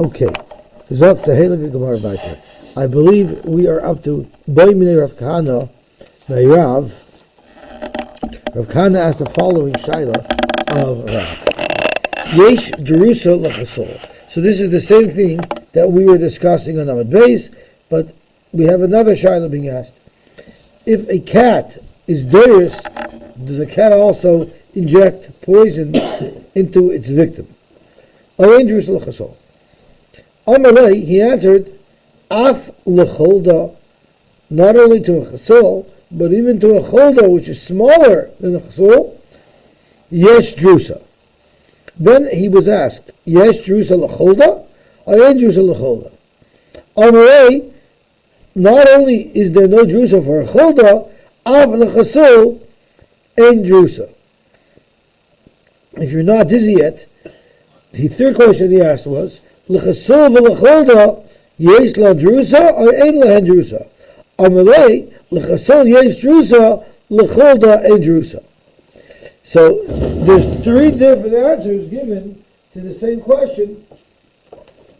Okay. Zok the Heilige Gemara weiter. I believe we are up to Boimine Rav Kahana Meirav. Rav Kahana asked the following shaila of Rav. Yesh Drusa l'chasol. So this is the same thing that we were discussing on Amud Beis, but we have another shaila being asked. If a cat is doris, does a cat also inject poison into its victim? Ayin Drusa l'chasol. Amalei, he answered, Af l'cholda, not only to a chasol, but even to a cholda, which is smaller than a chasol, yesh drusa. Then he was asked, yesh drusa l'cholda, ayin drusa l'cholda. Amalei, not only is there no drusa for a cholda, af l'chasol, ain drusa. If you're not dizzy yet, the third question he asked was, l'chasol v'l'cholda yesh la drusa or ein lahen drusa. Amalei l'chasol yesh drusa l'cholda ein drusa. So there's three different answers given to the same question.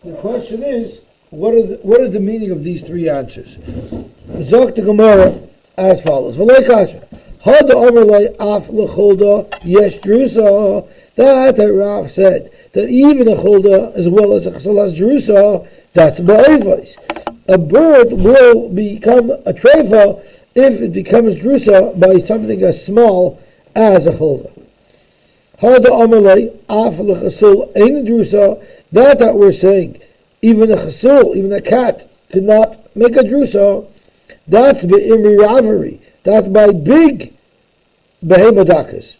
The question is, what is the meaning of these three answers? Zok the Gemara as follows: V'lei kasha hada amalei af l'cholda yesh drusa. That Rav said that even a cholda as well as a chasol has drusa, that's ba'oivos. A bird will become a treifa if it becomes drusa by something as small as a cholda. Hada amalei af l'chasol ein drusa. That we're saying, even a chasol, even a cat, could not make a drusa. That's be'imri ravari. That's by big behemadakas.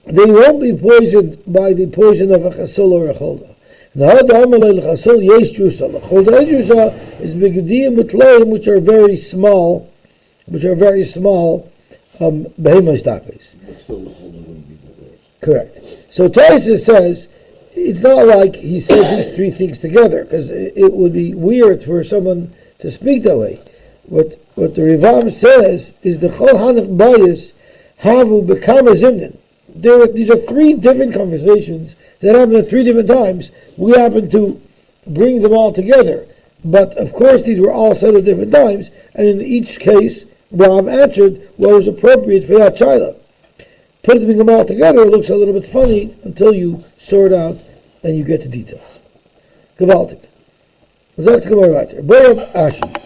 They won't be poisoned by the poison of a chasol or a cholda. Now, the amalei l'chasol yesh drusa. The cholda drusa is begedim mutloim, which are very small behemoth dakas. But still, the cholda wouldn't be the worst. Correct. So Tosfos says it's not like he said these three things together, because it would be weird for someone to speak that way. What the Rivam says is the chol hanach bayis havu become a zimnin. These are three different conversations that happen at three different times. We happen to bring them all together. But of course these were all said at different times, and in each case Rav answered what was appropriate for that shaila. Putting them all together looks a little bit funny until you sort out and you get the details. Gewaltig. Zok the Gemara weiter. Borav Ashi.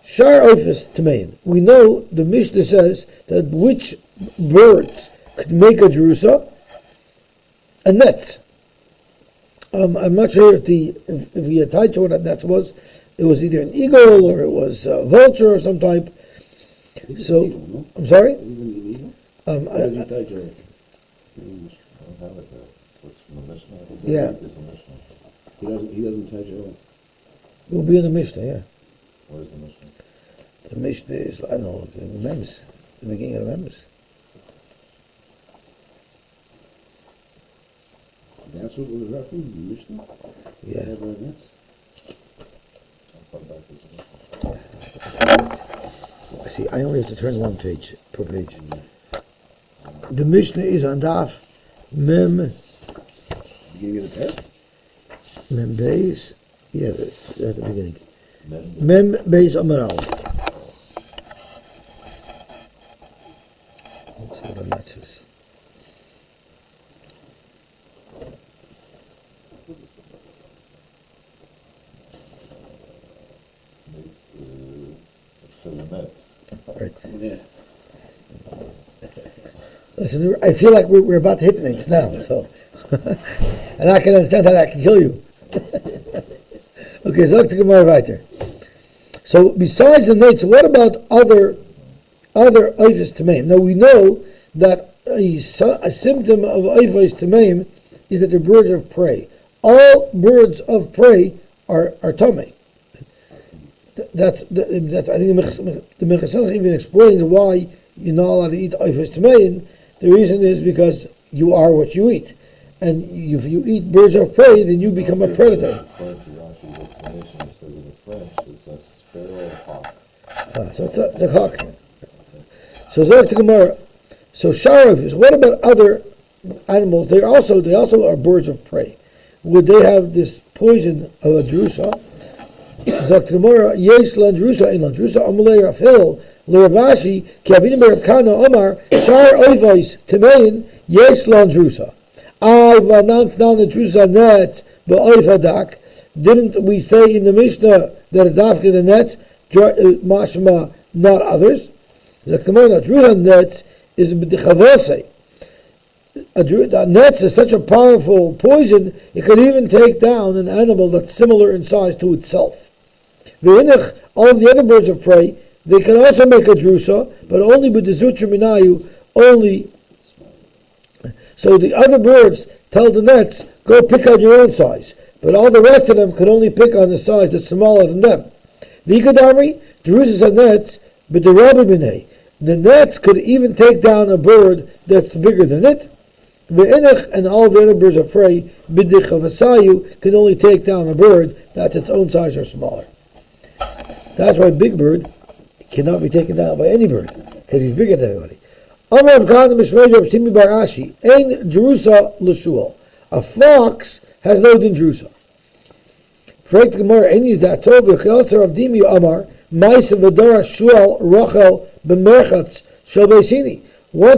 Shar Ofis Tamein. We know the Mishnah says that which birds could make a drusa, a net. I'm not sure if he had tied to what that net was. It was either an eagle or it was a vulture of some type. So, I'm sorry? Yeah. He doesn't touch it all. It will be in the Mishnah, yeah. What is the Mishnah? The Mishnah is, I don't know, the Memes. The beginning of the Memes. That's what was referenced in the Mishnah? Yeah. See, I only have to turn one page per page. The Mishnah is on Daf Mem. Beginning of the text? Mem Beis. Yeah, that's at the beginning. Mem Beis Amaral. Let's see what that says. Right. Yeah. Listen, I feel like we're about to hit mates now, so and I can understand how that can kill you. Okay, Zok the Gemara weiter. So besides the mates, what about other oifus tameim? Now we know that a symptom of oifus tameim is that they're birds of prey. All birds of prey are tamei. That's I think the Mechasach even explains why you're not allowed to eat oifus tameim. The reason is because you are what you eat, and if you eat birds of prey, then you become a predator. According to Rashi's explanation, it says in French it's a sparrow hawk. So it's a hawk. So Zok the Gemara. So sharif is. What about other animals? They also are birds of prey. would they have this poison of a drusa? Zakt Gemara, yesh lan drusa in lan drusa amalei Rav Hillel l'Rav Ashi ki avinim Rav Kana Omar shar oivos temein yesh lan drusa. I vanant nan the drusa nets ba'oifadak. Didn't we say in the Mishnah that it's after the nets, mashma, not others? Zakt Gemara, drusa nets is b'dichavosei. A nets is such a powerful poison, it could even take down an animal that's similar in size to itself. All of the other birds of prey, they can also make a drusa, but only with the zutra minayu, only. So the other birds tell the nets, go pick on your own size. But all the rest of them can only pick on the size that's smaller than them. Vikadamri, drusas and nets, but the rabbi minay. The nets could even take down a bird that's bigger than it. And all the other birds of prey, bidich of asayu, can only take down a bird that's its own size or smaller. That's why big bird cannot be taken down by any bird, because he's bigger than everybody. A fox has no din drusa. Once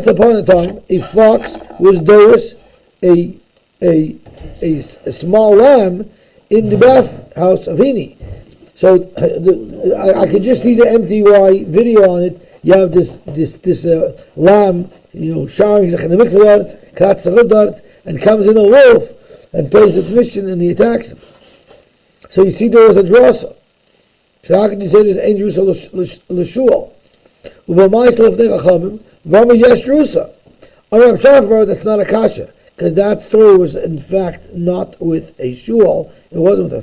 upon a time, a fox was Doris, a small lamb in the bathhouse of Hini. So I could just see the MTY video on it. You have this lamb, showering sich in the mikveh, kratzt the dart, and comes in a wolf and pays its mission and he attacks him. So you see there was a Drusa. So how can you say there's ein Drusa l'shul? Uvamais lefnei chachamim v'amar yesh Drusa. Rav Shafar, that's not a kasha, because that story was in fact not with a shul. It wasn't with a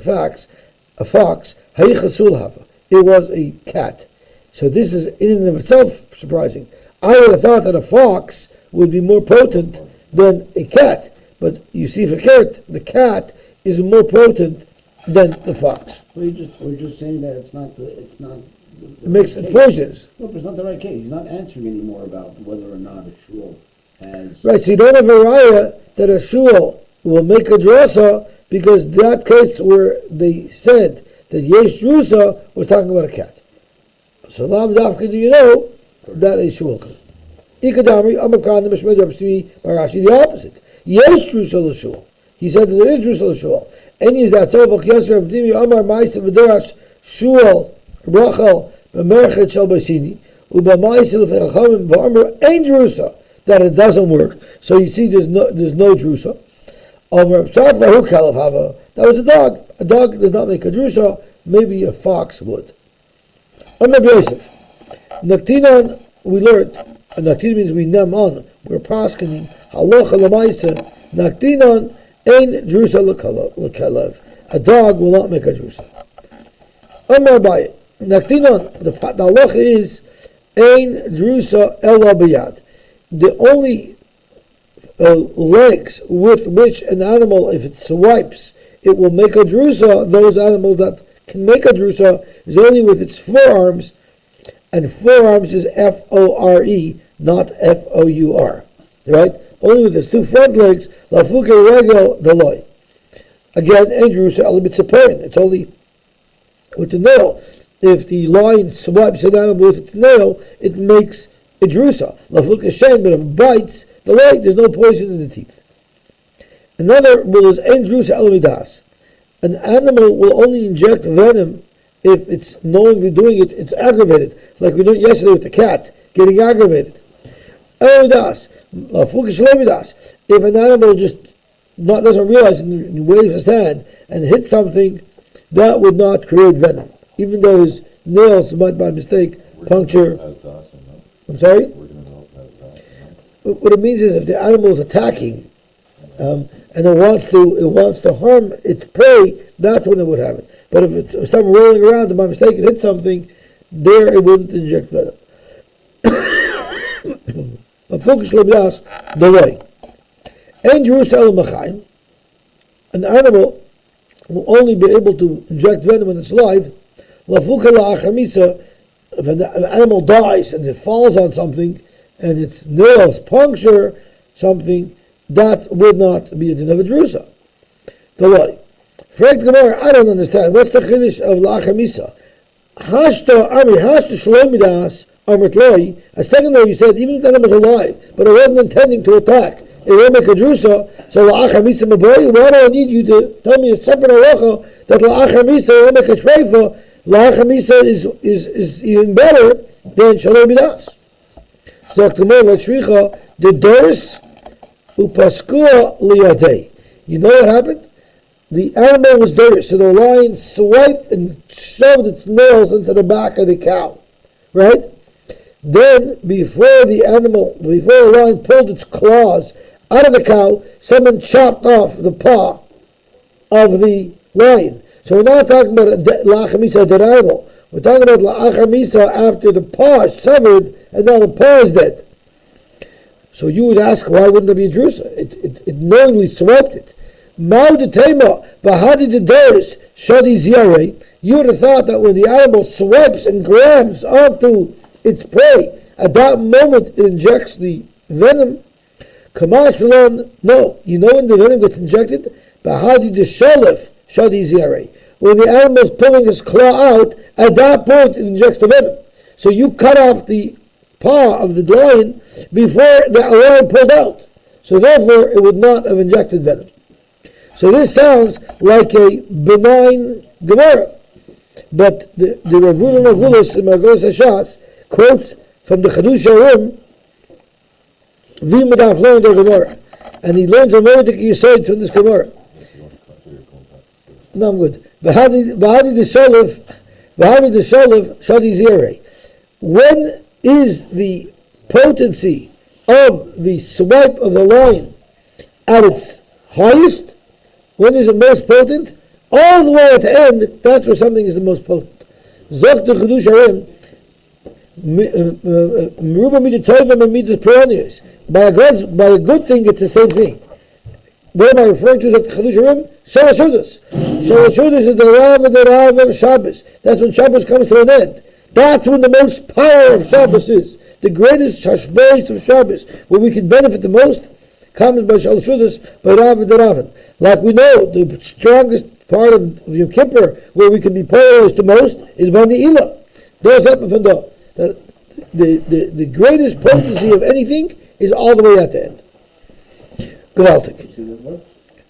fox. It was a cat. So this is in and of itself surprising. I would have thought that a fox would be more potent than a cat, but you see, for the cat is more potent than the fox. We're just saying that it's not. It makes it poisonous. No, but it's not the right case. He's not answering anymore about whether or not a shul has. Right. So you don't have a raya that a shul will make a drusa, because that case where they said that yesh drusa was talking about a cat. So Lam Dafka, do you know that a shul could? Ikadamri, Amakran, the Mishmei Rabbi Barashi, the opposite. Yesh drusa l'shul. He said that there is drusa l'shul. Any is that so, but Yosy Rabdimi, Amar Ma'isa V'dorash, Shul, Rachel, B'merchet Shel Basini, Uba Ma'isa L'fechachamim, V'amar, Ein drusa, that it doesn't work. So you see there's no drusa. Amar Shafra, Hu Kalav Hava, that was a dog. A dog does not make a drusa, maybe a fox would. Amar Yosef, Naktinon, we learned, and Naktinon means we nem on, we're paskening, Halacha L'maisa, Naktinon, Ein drusa l'kelev. A dog will not make a drusa. Amar Abaye, Naktinon, the halacha is Ein drusa ela b'yad. The only legs with which an animal, if it swipes, it will make a drusa. Those animals that can make a drusa is only with its forearms, and forearms is F-O-R-E, not F-O-U-R. Right? Only with its two front legs, lafuke regel deloy. Again, en drusa elabitzaperin. It's only with the nail. If the lion swipes an animal with its nail, it makes a drusa. Lafuke shen, but if it bites the leg, there's no poison in the teeth. Another rule is en drusa elamidas. An animal will only inject venom if it's knowingly doing it. It's aggravated, like we did yesterday with the cat getting aggravated. Elamidas. If an animal just doesn't realize and waves his hand and hits something, that would not create venom, even though his nails might by mistake puncture. I'm sorry? What it means is if the animal is attacking and it wants to harm its prey, that's when it would have it. But if it's something rolling around and by mistake it hits something, there it wouldn't inject venom. But focus lebdas the way. And Jerusalem Machaim, an animal will only be able to inject venom when it's live. Lafuka la'achamisa, if an animal dies and it falls on something and its nails puncture something, that would not be a din of a drusa. The why? Frank Gemara, I don't understand. What's the chiddush of la'achamisa? Hashta shloimidas amrit. A second ago you said even if the animal was alive, but it wasn't intending to attack, it will make a drusa. So la'achamisa maboy. Why do I need you to tell me a separate halacha that la'achamisa will make a treifa? La'achamisa is even better than shloimidas. So Gemara l'shricha the dors upaskua liyadei. You know what happened? The animal was dirty, so the lion swiped and shoved its nails into the back of the cow, right? Then, before the lion pulled its claws out of the cow, someone chopped off the paw of the lion. So we're not talking about la'achamisa dead animal. We're talking about la'achamisa after the paw is severed and now the paw is dead. So you would ask, why wouldn't there be a drusa? It knowingly swiped it. Bahadi the doors, Shadi Ziare, you would have thought that when the animal swipes and grabs onto its prey, at that moment it injects the venom. Kamash no, you know when the venom gets injected? Bahadi the Shalif, Shadi Ziare. When the animal is pulling his claw out, at that point it injects the venom. So you cut off the paw of the lion before the lion pulled out. So therefore it would not have injected venom. So this sounds like a benign Gemara. But the Rav Reuven Margulis in Margulis Hashas quotes from the Chadush Harim, V'imadav learned the Gemara. And he learns a Mordek Yosy from this Gemara. No, I'm good. Bahadi the Shalif, Shadi Zirei. When is the potency of the swipe of the lion at its highest? When is it most potent? All the way at the end, that's where something is the most potent. Zok the Chedush Harim, Meruba Midatova and Midat Peronius. By a good thing, it's the same thing. What am I referring to? Zok the Chedush Harim? Shalashudas. Shalashudas is the Rav of Shabbos. That's when Shabbos comes to an end. That's when the most power of Shabbos is. The greatest Hashbais of Shabbos, where we can benefit the most, comes by Shalashudas, by Rav and Rav. Like we know, the strongest part of Yom Kippur, where we can be polarized the most, is by Ne'ilah. The greatest potency of anything is all the way at the end. Gewaltig.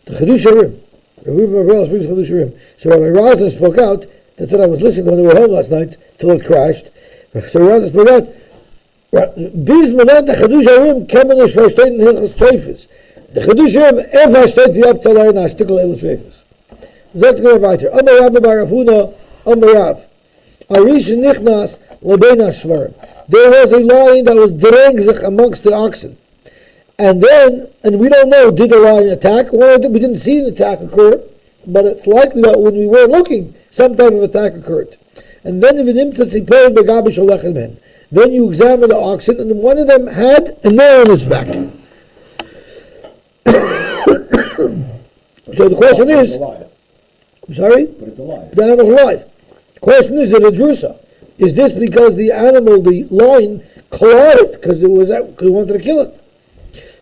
The Chedush Harim. Reuven Margulis brings Chedush Harim. So Rabbi Rosner spoke out. That's what I was listening to when they were home last night, till it crashed. So Rosner spoke out. Bis manat the Chedush Harim kemen ish verstehen in Hilchas Treifes. The Chedush Harim steht wie ab zu lernen a Stückel Eile Treifes. Sagt er weiter. Amar Rabbi Bar Avuna, Amar Rav. Arish nichnas lebein hashvarim. There was a lion that was drengzich amongst the oxen. And we don't know, did the lion attack? Well, we didn't see an attack occur, but it's likely that when we were looking, some type of attack occurred. And then then you examine the oxen, and one of them had a nail in his back. So the question is, I'm sorry? But it's alive. The animal's alive. The question is it a drusa? Is this because the animal, the lion, clawed it because it wanted to kill it?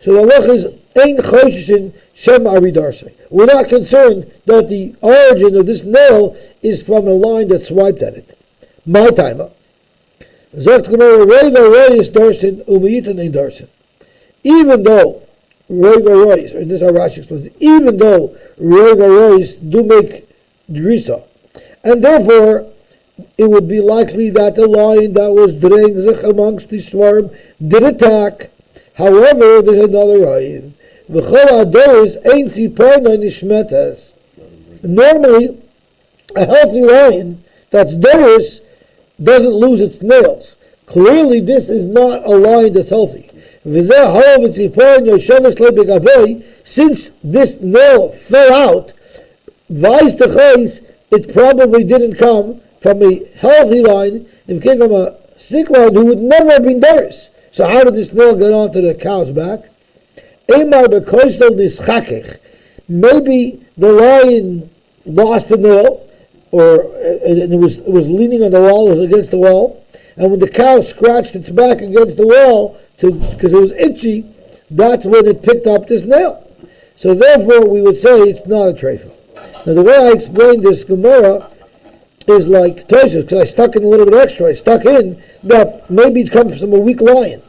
So the halach is ein choshishin shem aridarsei. We're not concerned that the origin of this nail is from a line that swiped at it. My timer. Zogt Gemara Reva Royis Darsin Umayitan ein Darsin. Even though Reva Royis, or this is how Rashi explains it, even though Reva Royis do make Drusa, and therefore it would be likely that the lion that was drengzich amongst the swarm did attack. However, there's another raya. Normally, a healthy lion that's doris doesn't lose its nails. Clearly, this is not a lion that's healthy. Since this nail fell out, it probably didn't come from a healthy lion. It came from a sick lion who would never have been doris. So how did this nail get onto the cow's back? Maybe the lion lost the nail, and it was leaning on the wall, it was against the wall, and when the cow scratched its back against the wall because it was itchy, that's when it picked up this nail. So therefore, we would say it's not a treifa. Now, the way I explained this Gemara is like Tosfos, because I stuck in a little bit extra. I stuck in that maybe it comes from a weak lion.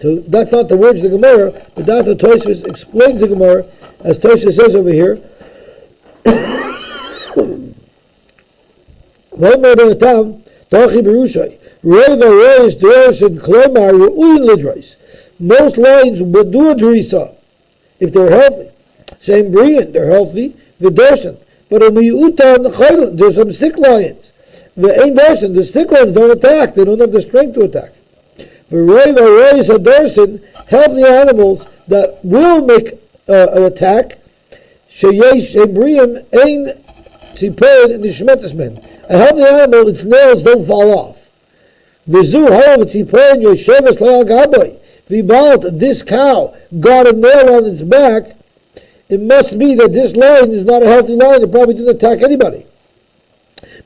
So that's not the words of the Gemara, but that's what Tosfos explains the Gemara, as Tosfos says over here. Most lions would do a Drusa if they're healthy. Same Brian, they're healthy, v'dersen. But in the there's some sick lions. The sick ones don't attack, they don't have the strength to attack. Healthy animals that will make an attack, a healthy animal, its nails don't fall off. This cow got a nail on its back, it must be that this lion is not a healthy lion, it probably didn't attack anybody.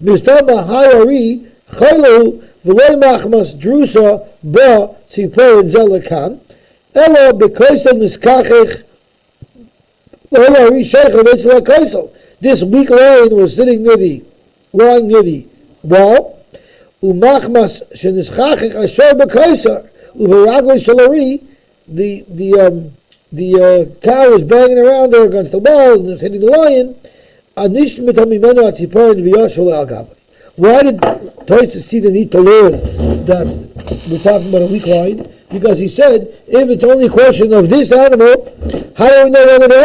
Drusa ba tzipor zelakan, ela bekoisel niskachich this weak lion was lying near the wall. Umachmas sheniskachich asher bekoiser uveragli shalari. The cow was banging around there against the wall and was hitting the lion. Anish mitamimenu atipor v'yoshul al-gavri. Why did Tosfos see the need to learn that we're talking about a weak lion? Because he said, if it's only a question of this animal, how do we know one of the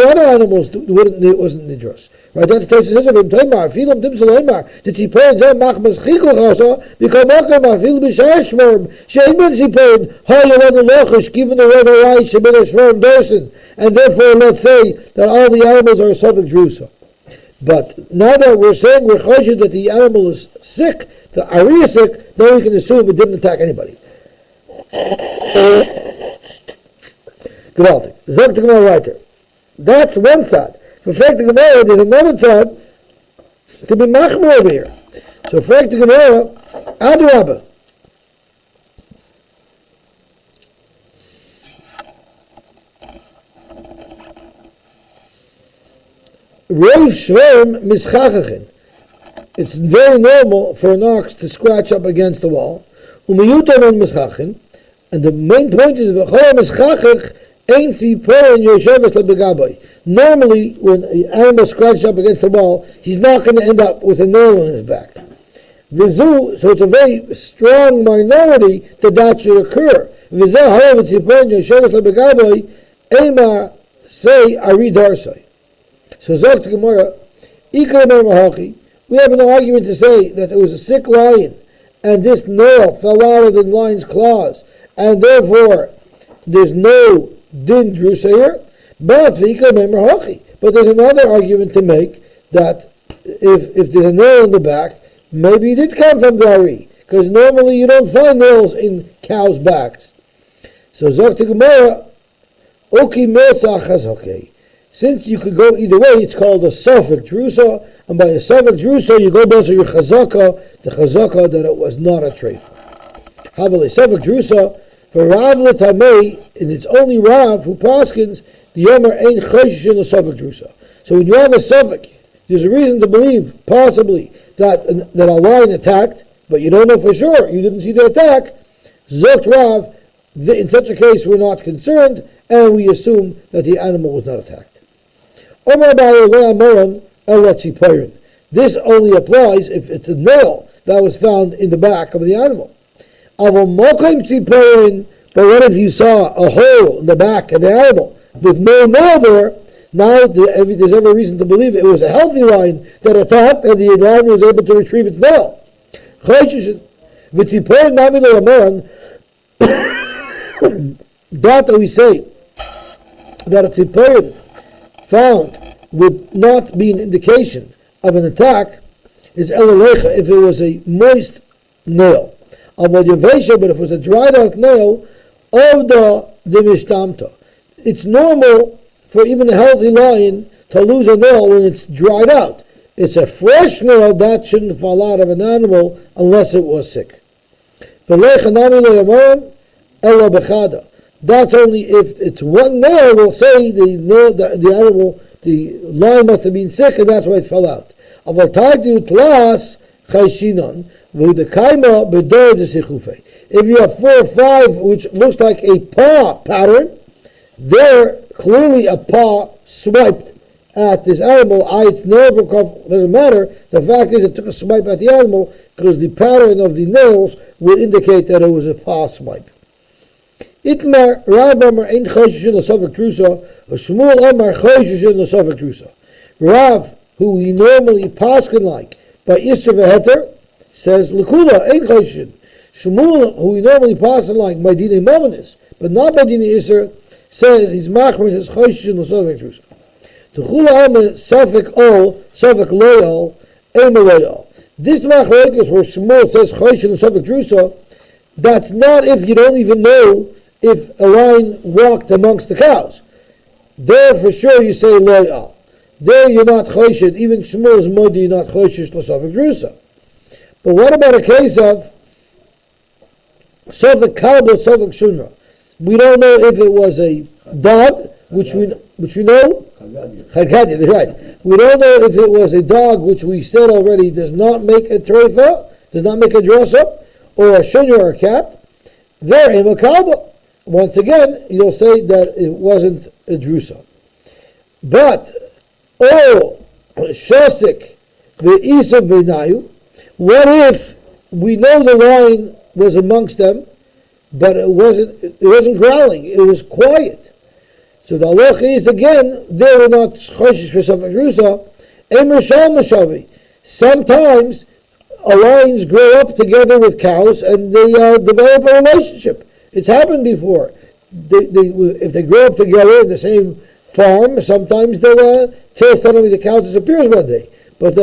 other animals wasn't nidros? Right? That's what Tosfos says of him. Taimar, filam tim zelaimar, the tiporin zeh machmas chikul chasa, because machmar fil b'shar shvorm, she'emen tiporin, ha'yelon lochish, given the weather right, she'emen shvorm dosen, and therefore let's say that all the animals are Safek Drusa. But now that we're saying we're choshed that the animal is sick, the Ari is sick, then we can assume it didn't attack anybody. Gewaltig. Sagt the Gemara weiter. That's one side. For fact the Gemara, there's another side to be machmir over here. So fact the Gemara, Adrabah. Rov shvorm mischachachin. It's very normal for an ox to scratch up against the wall. Umiyutom and mischachin. And the main point is normally when an animal scratches up against the wall, he's not going to end up with a nail in his back. So it's a very strong minority that should occur. Say Ari Darsai. So Zok to Gemara, we have an argument to say that it was a sick lion and this nail fell out of the lion's claws, and therefore there's no din drusa here. But there's another argument to make that if there's a nail in the back, maybe it did come from the Ari, because normally you don't find nails in cows' backs. So Zok to Gemara, okay. Since you could go either way, it's called a Safek Drusa, and by a Safek Drusa you go back to your chazaka, the chazaka that it was not a treif. Havale Safek Drusa, for Rav L'Tamei, and it's only Rav who paskins, the Yomer ain't choshish in a Safek Drusa. So when you have a Safek, there's a reason to believe, possibly, that a lion attacked, but you don't know for sure, you didn't see the attack. Zokt Rav, in such a case we're not concerned, and we assume that the animal was not attacked. This only applies if it's a nail that was found in the back of the animal. But what if you saw a hole in the back of the animal with no nail there? Now there's every reason to believe it was a healthy lion that attacked and the lion was able to retrieve its nail. That we say that a tziporin found would not be an indication of an attack is elalecha if it was a moist nail. But if it was a dried out nail of the mishtamta, it's normal for even a healthy lion to lose a nail when it's dried out. It's a fresh nail that shouldn't fall out of an animal unless it was sick. The That's only if it's one nail. We'll say the nail, the animal, the lion must have been sick, and that's why it fell out. Aval taitu tlas chayshinon v'udekaima b'dor desichufe. If you have 4 or 5, which looks like a paw pattern, there clearly a paw swiped at this animal. It's never doesn't matter. The fact is, it took a swipe at the animal because the pattern of the nails would indicate that it was a paw swipe. Itmar Rav Amar ein choshishin l'safek drusa, or Shmuel Amar choshishin l'safek drusa. Rav, who we normally paskin like by Isser v'heter, says l'kula ein choshishin. Shmuel, who we normally paskin like by Dinei Mominus, but not by Dinei Isser, says he's machmer his choshishin l'safek drusa. T'chula Amar Safek ol, Safek loyal, ein loyal. This machlokes where Shmuel says choshishin l'safek drusa, that's not if you don't even know if a lion walked amongst the cows. There for sure you say loyal. There you're not choshed. Even Shmuel's modi you're not choshed l'safek drusa. But what about a case of Safek kalba, Safek shunra? We don't know if it was a dog, which we know. Chagadia, right. We don't know if it was a dog, which we said already does not make a treifa, does not make a drusa, or a shunra or a cat. There in a kalba. Once again, you'll say that it wasn't a drusa. But, shosik v'isa v'nayu, what if we know the lion was amongst them, but it wasn't growling, it was quiet. So the halacha is again, they were not choshish for Safek drusa, emer shal mashavi. Sometimes lions grow up together with cows and they develop a relationship. It's happened before. If they grow up together in the same farm, sometimes they'll till suddenly the cow disappears one day. But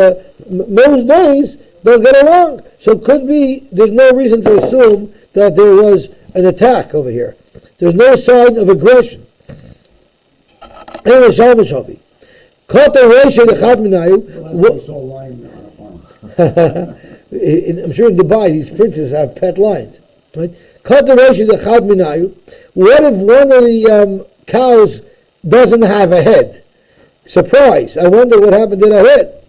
most days they'll get along. So it could be, there's no reason to assume that there was an attack over here. There's no sign of aggression. I'm sure in Dubai these princes have pet lions. Right? What if one of the cows doesn't have a head? Surprise! I wonder what happened to that head.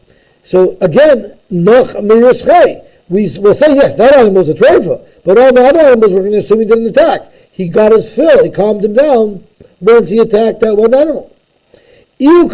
So again, noch miruschei. We will say yes, that animal was a treifa, but all the other animals we're going to assume he didn't attack. He got his fill. He calmed him down once he attacked that one animal. And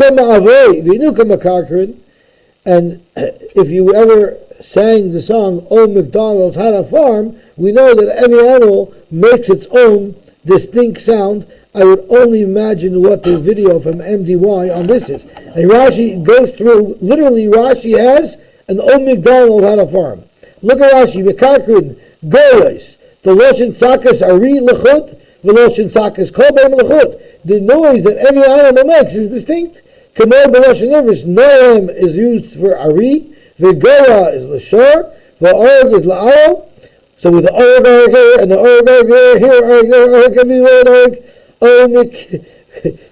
if you ever sang the song, "Oh, McDonald's had a farm," we know that every animal makes its own distinct sound. I would only imagine what the video from MDY on this is. And Rashi goes through, literally Rashi has an "Oh, McDonald had a farm." Look at Rashi, V'kakrin, Goyes, the Loshin Sakas Ari Lechut, the Loshin Sakas Kolbeim Lechut. The noise that every animal makes is distinct. Kamei B'Loshin Nervous, Noam is used for Ari, the Goya is Lashor, the Org is La'al. So with the Org here, and the Org here, Org everywhere, Org,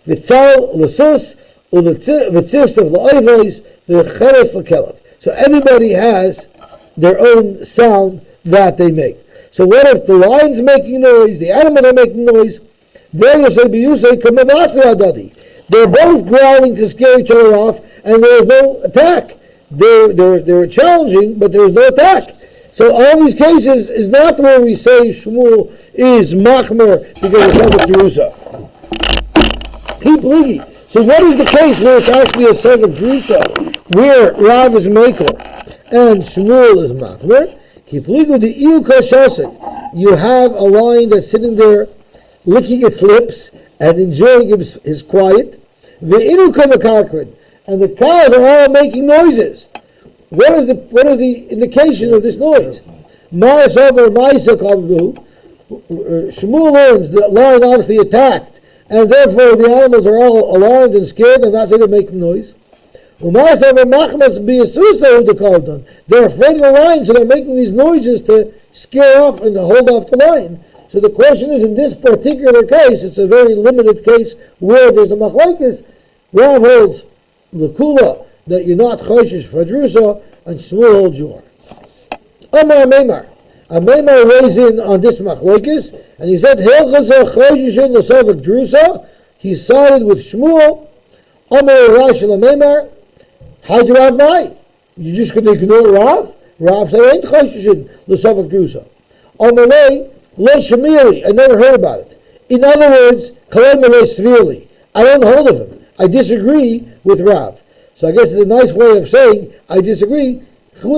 Vitzal, Lasus, Vitzis of La'oivois, the Cheres L'Kelev. So everybody has their own sound that they make. So what if the lion's making noise, the animals are making noise? There you say, they're both growling to scare each other off, and there is no attack. They're challenging, but there is no attack. So all these cases is not where we say Shmuel is machmer because it's not a Drusa. Keep ligi. So what is the case where it's actually a son of Drusa, where Rav is makel and Shmuel is machmer? Keep ligu the iu kashasik. You have a lion that's sitting there licking its lips and enjoying his quiet. The inu kamakakrin. And the cows are all making noises. What is the indication of this noise? Shmuel learns that the lion obviously attacked, and therefore the animals are all alarmed and scared, and that's why they're making noise. They're afraid of the lion, so they're making these noises to scare off and to hold off the lion. So the question is, in this particular case, it's a very limited case where there's a machlekes. Rav holds l'kula that you're not choshish for drusa, and Shmuel holds you are. Amar Meimar, A Meimar weighs in on this machlokes, and he said, Hilchasa Choshishin L'Safek Drusa. He sided with Shmuel. Amar Rashi LaMeimar. How do Rav Mai? You just going to ignore Rav? Rav said, Ain't Choshishin L'Safek Drusa. Amar Lei Lo Shemili. I never heard about it. In other words, Kalem Lo Svirli. I don't hold of him. I disagree with Rav. So I guess it's a nice way of saying I disagree. Right?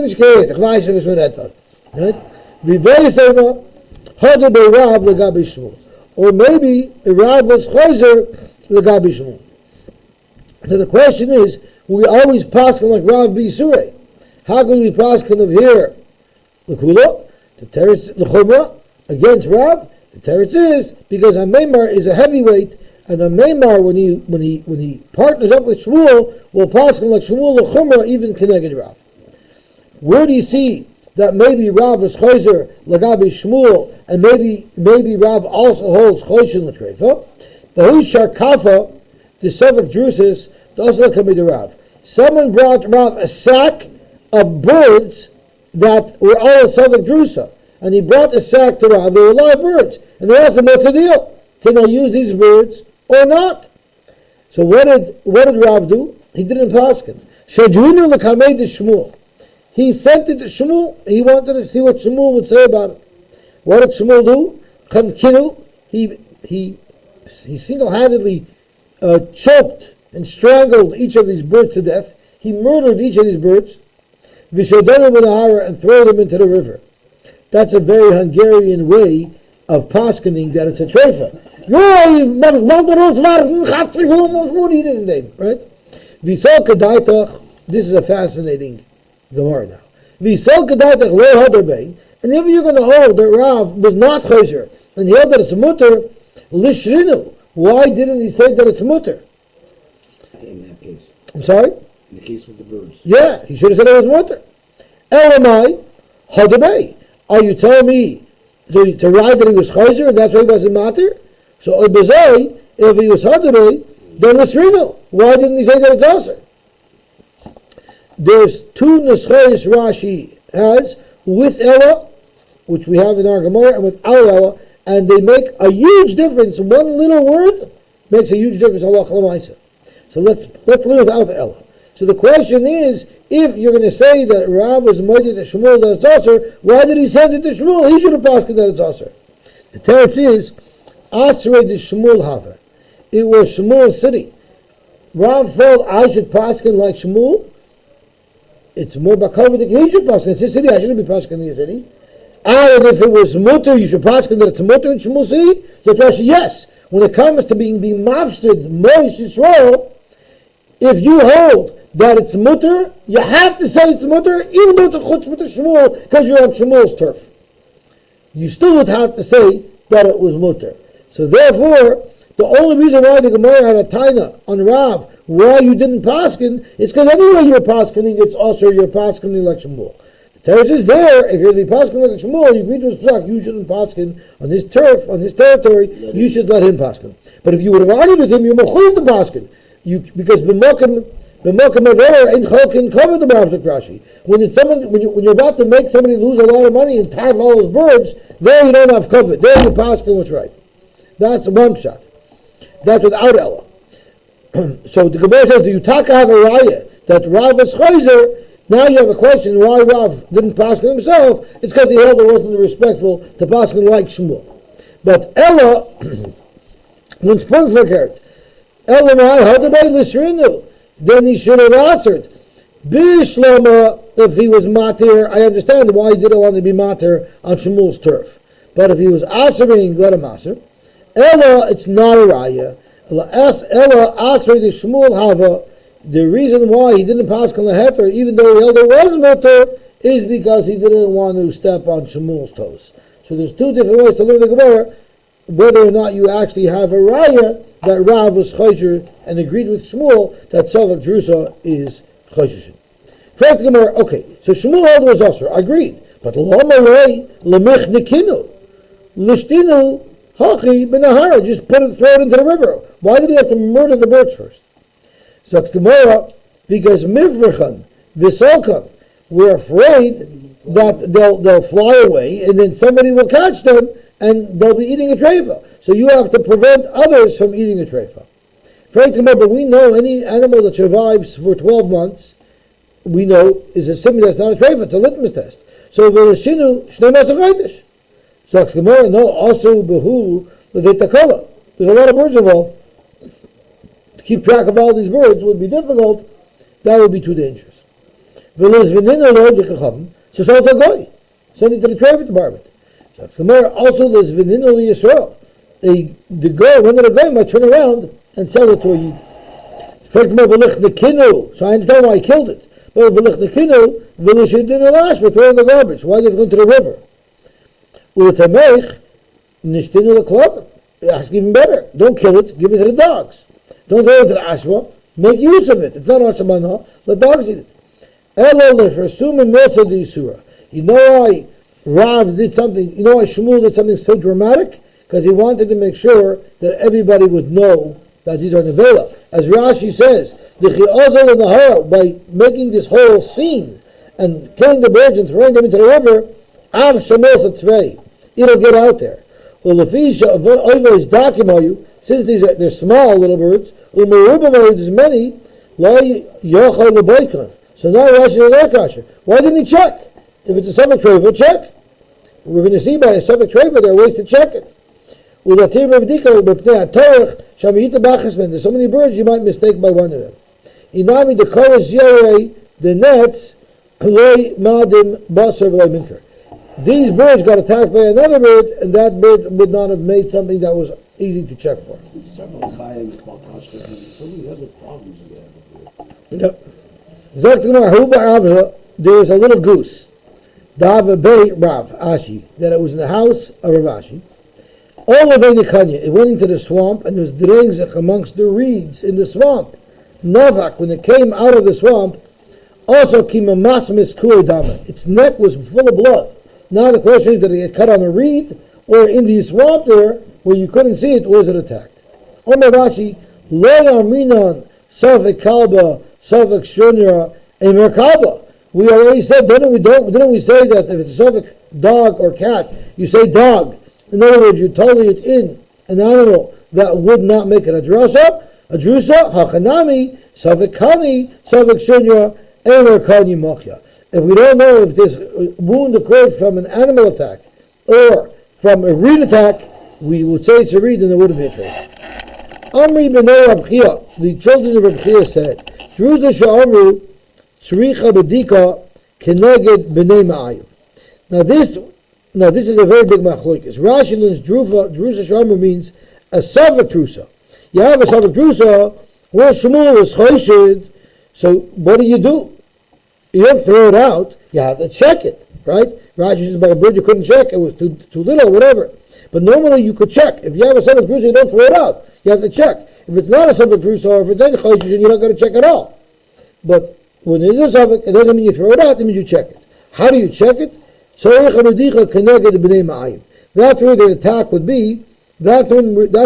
Or maybe the Rav was chayzer legabi Shmuel. Now the question is, we always pass like Rav B'Yisurei. How can we pass of here l'kula, the teretz l'chumra against Rav? The teretz is because a Meimar is a heavyweight, and a Meimar when he partners up with Shmuel will pass like Shmuel l'chumra even keneged Rav. Where do you see that maybe Rav is chayzer legabi Shmuel, and maybe Rav also holds choshin l'treifa? The who's sharkafa, the Safek Drusis, does not come to Rav. Someone brought Rav a sack of birds that were all a Safek Drusa, and he brought a sack to Rav. They were live birds, and they asked him what to deal. Can I use these birds or not? So what did Rav do? He didn't paskin. Shadrinu l'kamei de Shmuel. He sent it to Shmuel. He wanted to see what Shmuel would say about it. What did Shmuel do? Kamkinu. He single-handedly choked and strangled each of these birds to death. He murdered each of these birds. Vishodanu b'nahara, and throw them into the river. That's a very Hungarian way of paskening that it's a treifa. Right? This is a fascinating Gemara now. And if you're going to hold that Rav was not chayzer, and he held that it's mutter, lishrinu. Why didn't he say that it's mutter? In that case. I'm sorry? In the case with the birds. Yeah, he should have said it was mutter. Elamai, hadabay. Are you telling me to write that he was chayzer and that's why he wasn't matter? So if he was hadabay, then lishrinu. Why didn't he say that it's aser? There's two nuschayos Rashi has with Ella, which we have in our Gemara, and without Ella, and they make a huge difference. One little word makes a huge difference. Allah Chalamaysa. So let's learn without Ella. So the question is, if you're going to say that Rav was moeded to Shmuel that it's aser, why did he send it to Shmuel? He should have asked that it's aser. The teretz is Asrei de Shmuel Hava. It was Shmuel's city. Rav felt I should paskin like Shmuel. It's more bakavidik. He should paskin. It's his city. I shouldn't be paskin in his city. And if it was mutter, you should paskin that it's a mutter in Shmuel's city. So Rashi, yes. When it comes to being mafsid Moish Yisrael, if you hold that it's mutter, you have to say it's mutter, even though it's a chutz mutter Shmuel, because you're on Shmuel's turf. You still would have to say that it was mutter. So therefore, the only reason why the Gemara had a taina on Rav, why you didn't paskin, is because anyway you're paskening, it's also you're paskening like Shmuel. The teretz is there. If you're going to be paskening like Shmuel, you agree to his psak, you shouldn't paskin on his turf, on his territory. You should let him paskin. But if you would have argued with him, you're mechuyev to paskin. Because b'mokim aver ain't chalkin covered the Mavzik Rashi. When you're about to make somebody lose a lot of money and tag all those birds, there you don't have covered. There you paskin what's right. That's one shot. That's without Ella. So the Gemara says, do you taka have a raya that Rav is chayzer? Now you have a question why Rav didn't paskin himself. It's because he held it wasn't respectful to paskin like Shmuel. But Ella, when it's verkehrt, Ella mai hadabei lisrinu, then he should have answered. Bishlama, if he was matir, I understand why he didn't want to be matir on Shmuel's turf. But if he was asering, let him aser. Ella, it's not a raya. Ella asrei de Shmuel hava. The reason why he didn't pass on the heter, even though he held it was mutter, is because he didn't want to step on Shmuel's toes. So there's two different ways to learn the Gemara, whether or not you actually have a raya that Rav was chayzer and agreed with Shmuel that Safek Drusa is chayzer. First Gemara, okay, so Shmuel held was aser, agreed, but l'omarei l'mich nikinu l'shtinu hachi b'nahara, just throw it into the river. Why did he have to murder the birds first? So Gemara, because Mivrachan, Visalkan, we're afraid that they'll fly away, and then somebody will catch them, and they'll be eating a treifa. So you have to prevent others from eating a treifa. But we know any animal that survives for 12 months, we know is a symptom that's not a treifa. It's a litmus test. So v'leshinu shnei masachaydish. So Gemara, no, also behu l'deitakola. There's a lot of birds involved. To keep track of all these birds would be difficult. That would be too dangerous. So sell it to a goy. Send it to the trade department. So Gemara, also there's v'ninu l'Yisrael. The goy, one of the goy might turn around and sell it to a yid. So I understand why he killed it. But we're throwing the garbage. Why did it go into the river? Ask even better. Don't kill it, give it to the dogs. Don't throw it to the ashwa. Make use of it. It's not ashwa, let dogs eat it. You know why Rav did something, you know why Shmuel did something so dramatic? Because he wanted to make sure that everybody would know that these are nevela. As Rashi says, by making this whole scene and killing the birds and throwing them into the river, it'll get out there. Since they're small little birds, there's many, so now Rashi says, why didn't he check? If it's a Safek treifa, check. We're going to see by a Safek treifa there are ways to check it. There's so many birds you might mistake by one of them. Inami the colors the nets these birds got attacked by another bird, and that bird would not have made something that was easy to check for. Several chayim, so many other problems we have. Yep. There was a little goose. Rav Ashi, that it was in the house of Rav Ashi. It went into the swamp, and there was drengzach amongst the reeds in the swamp. Navak, when it came out of the swamp, also kimamasmis kuedama. Its neck was full of blood. Now the question is, did it get cut on a reed, or in the swamp there, where you couldn't see it, was it attacked? Omar Rashi, lo yarminon Safek kalba, Safek shunya, emer kalba. We already said, didn't we say that if it's a Safek dog or cat, you say dog. In other words, you totally it in an animal that would not make it a drusa, hachanami, Safek kani, Safek shunya, emer kani mochya. If we don't know if this wound occurred from an animal attack or from a reed attack, we would say it's a reed and it wouldn't be a trade. Amri b'nei Rab Chia, the children of Rab Chia said, Drusa she'amru tzricha b'dika keneged b'nei ma'ayu. Now this is a very big machlokes. Rashi learns Drusa she'amru means a Safek drusa. You have a Safek drusa where Shmuel is choshid, so what do? You don't throw it out, you have to check it, right? Rashi says about a bird you couldn't check, it was too little, whatever. But normally you could check. If you have a Safek drusa, you don't throw it out. You have to check. If it's not a Safek drusa, or if it's any choshen, you're not going to check at all. But when it is a Safek, it doesn't mean you throw it out, it means you check it. How do you check it? That's where the attack would be. That's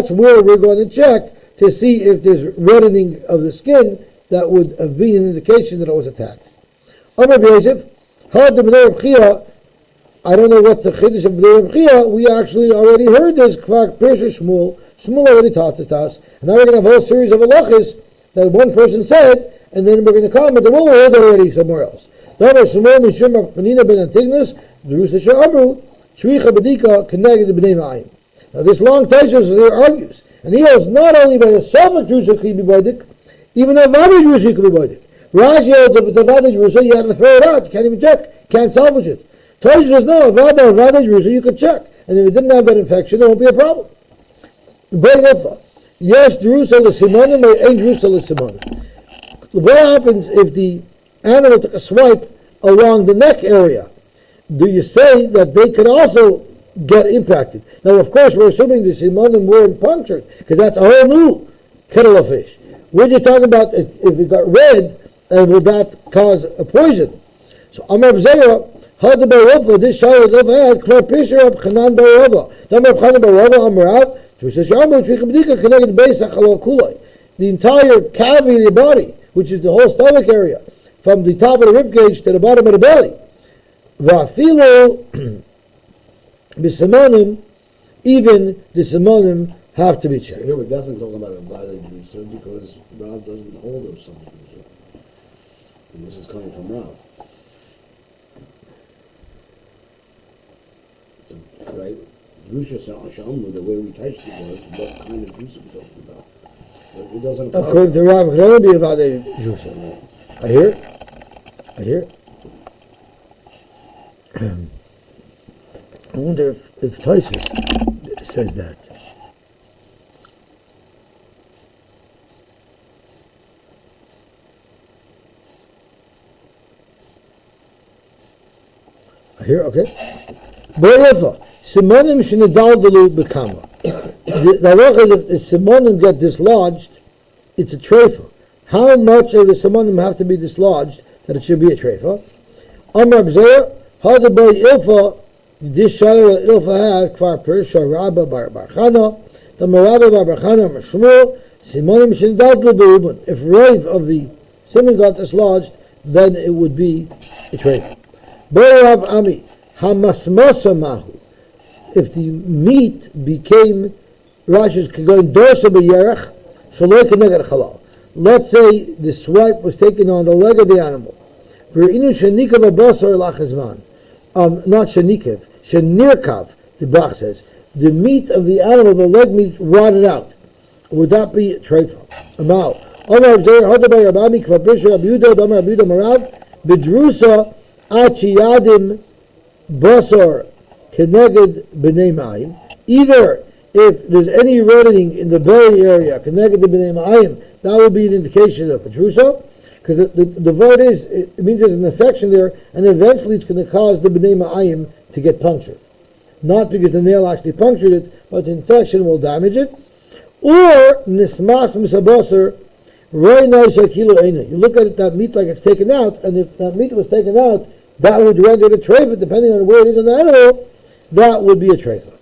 where we're going to check to see if there's reddening of the skin that would have been an indication that it was attacked. Amar Yosef, I don't know what's the chiddush of the Reb Chia. We actually already heard this. Shmuel already taught it to us. And now we're going to have a whole series of halachas that one person said, and then we're going to comment that we heard already somewhere else. Now this long Taisus there argues, and he holds not only by a Safek drusa could be boidik, even a Vada drusa could be boidik. Rashi holds if it's a Vada drusa, you have to throw it out. You can't even check. Can't salvage it. Taisus says no, a Vada drusa you could check, and if it didn't have that infection, there won't be a problem. Yes, Drusa l'simonim or ain't Drusa l'simonim. What happens if the animal took a swipe along the neck area? Do you say that they could also get impacted? Now, of course, we're assuming the simonim weren't punctured, because that's a whole new kettle of fish. We're just talking about if it got red, and would that cause a poison? So, Amar B'Zera, had the Barova, this Shayat Lova had, Kvar Pisher of Chanan Barova. Amar Chanan Barova, Amarav, the entire cavity of your body, which is the whole stomach area, from the top of the rib cage to the bottom of the belly. Va'afilo b'simonim, even the simonim have to be checked. Here we're definitely talking about a violated Drusa because Rav doesn't hold of something. And this is coming from Rav. Right? Drusa Shalmu, the way we touched it was, what kind of Drusa we're talking about. But it doesn't apply. According to Rav, it can only be a violated Drusa. I hear it. I hear it. I wonder if Tysus says that. I hear, okay. Bo'efa, simonim shenedaldalu bekama. The halacha is if the simonim get dislodged, it's a treifa. How much of the simonim have to be dislodged that it should be a treifa? Amar b'zeh, hadabai ilfa, this shadow that ilfa had, kvar perisha rabba bar chana, the marabba bar chana mashmur, simonim shenedaldalu be'ubun. If rave of the simon got dislodged, then it would be a treifa. Rav Ami, Hamasmasa Mahu. If the meat became Rashi's Kagon Dorsa B'Yerech, Shaloi Keneged Halal. Let's say the swipe was taken on the leg of the animal. V'inu Shenikav Abosar Lachazman. Not Shenikav, Shenirkav, the Bach says. The meat of the animal, the leg meat, rotted out. Would that be treifa? Amal. Omar Abzir, Hadabay Rabami, Kvabrisha, Abuda, Damar Abuda Marav, Bidrusa, Achiyadim Basar Keneged B'nei Ma'im. Either if there's any reddening in the belly area, Keneged B'nei Ma'im, that would be an indication of a drusa, because the word is, it means there's an infection there, and eventually it's going to cause the B'nei Ma'im to get punctured. Not because the nail actually punctured it, but the infection will damage it. Or Nismas Misabasar Roy Noisha Kilo Eina. You look at that meat like it's taken out, and if that meat was taken out, that would render it a treifa, depending on where it is on the animal, that would be a treifa.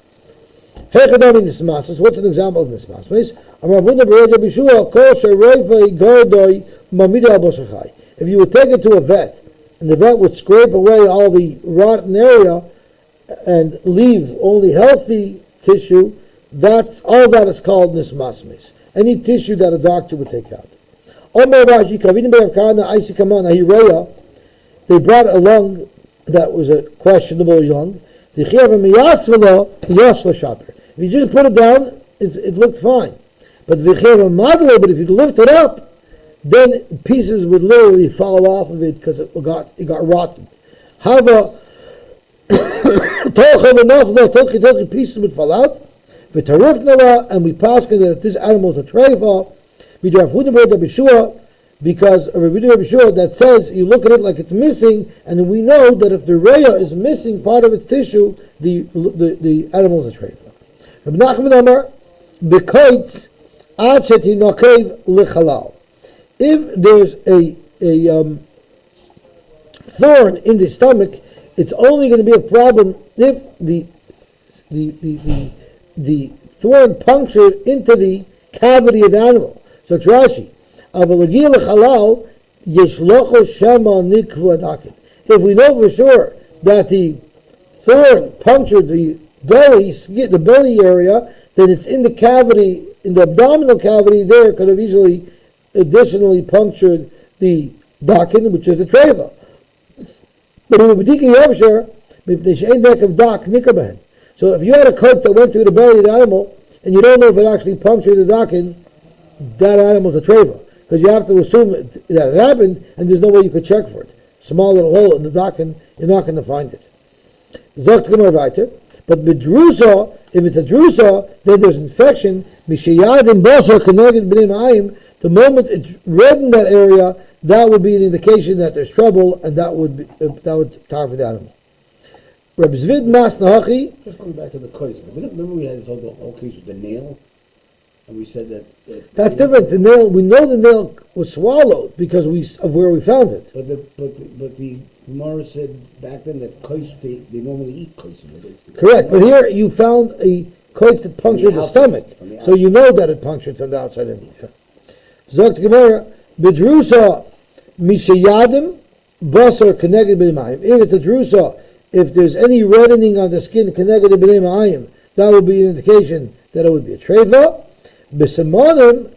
Hechadami nismasas, what's an example of nismasas? If you would take it to a vet, and the vet would scrape away all the rotten area and leave only healthy tissue, that's all that is called nismasas. Any tissue that a doctor would take out. They brought a lung that was a questionable lung. If you just put it down, it looked fine. But if you lift it up, then pieces would literally fall off of it because it got rotten. However, pieces would fall out. And we pass that this animal is a treifa. We do have because of Rabbi Yeshua that says you look at it like it's missing, and we know that if the raya is missing part of its tissue, the animal is a treifa. Rabbi Nachman Amar, b'koitz ad shetinokev lechalal. If there's a thorn in the stomach, it's only going to be a problem if the thorn punctured into the cavity of the animal. So it's Rashi. If we know for sure that the thorn punctured the belly area, then it's in the cavity, in the abdominal cavity there, could have easily additionally punctured the dakin, which is the treva. But in the B'dika Yavshar, so if you had a coat that went through the belly of the animal, and you don't know if it actually punctured the dakin, that animal's a treva. Because you have to assume that it happened, and there's no way you could check for it. Small little hole in the dakin, you're not going to find it. But with Drusa, if it's a Drusa, then there's infection. The moment it's red in that area, that would be an indication that there's trouble, and that would tar for the animal. Reb Zvid Mas Nahachi. Just going back to the kois, remember we had this whole case with the nail? And we said that that's different. The nail, we know the nail was swallowed because of where we found it. But the Gemara said back then that kois, they normally eat kois. Correct, but here you found a kois that punctured the stomach, so you know that it punctured from the outside in. Zogt Gemara, B'drusa Mishayadim basar connected b'mayim. If it's a drusa, if there's any reddening on the skin connected b'mayim, that would be an indication that it would be a treifa. B'simonim,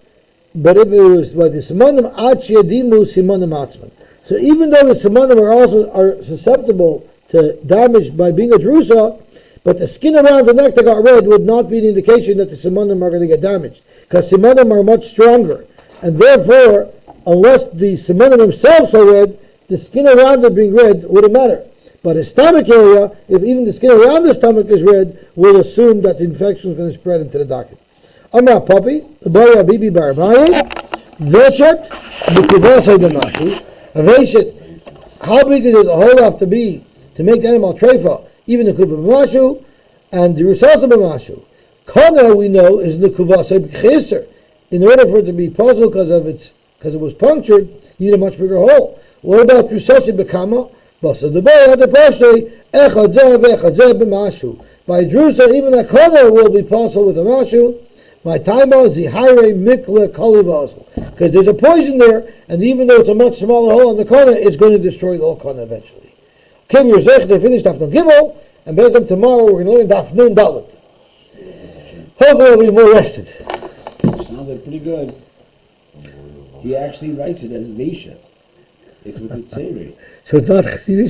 but if it was by the simonim ad sheyadimu simonim atzman. So even though the simonim are susceptible to damage by being a drusa, but the skin around the neck that got red would not be an indication that the simonim are going to get damaged, because simonim are much stronger, and therefore, unless the simonim themselves are red, the skin around it being red wouldn't matter. But his stomach area, if even the skin around the stomach is red, we'll assume that the infection is going to spread into the docket. Amra Papi, the boy Abibi Barbaye, Veshet, Bukuvasa Damashu, a Veshet, how big it is a hole have to be to make the animal treifa, even the Kuva B'mashu, and the Rusasa B'mashu. Kana, we know, is the Kuvasa B'chiser. In order for it to be possible because it was punctured, you need a much bigger hole. What about Rusasa B'kama? Basa the boy had the Pashte, Echadzeh V'echadzeh B'mashu. By Drusa, even a Kana will be possible with a Mashu. My time is the Hire Mikla Kalivazl. Because there's a poison there, and even though it's a much smaller hole on the Kana, it's going to destroy the whole Kana eventually. Okay, we're they finished Daf Nun Gimel, and based on tomorrow we're going to learn Daf Nun Dalet. Hopefully we'll be more rested. Sounded pretty good. He actually writes it as Veshet. It's with the Tzeri. So it's not Chassidish.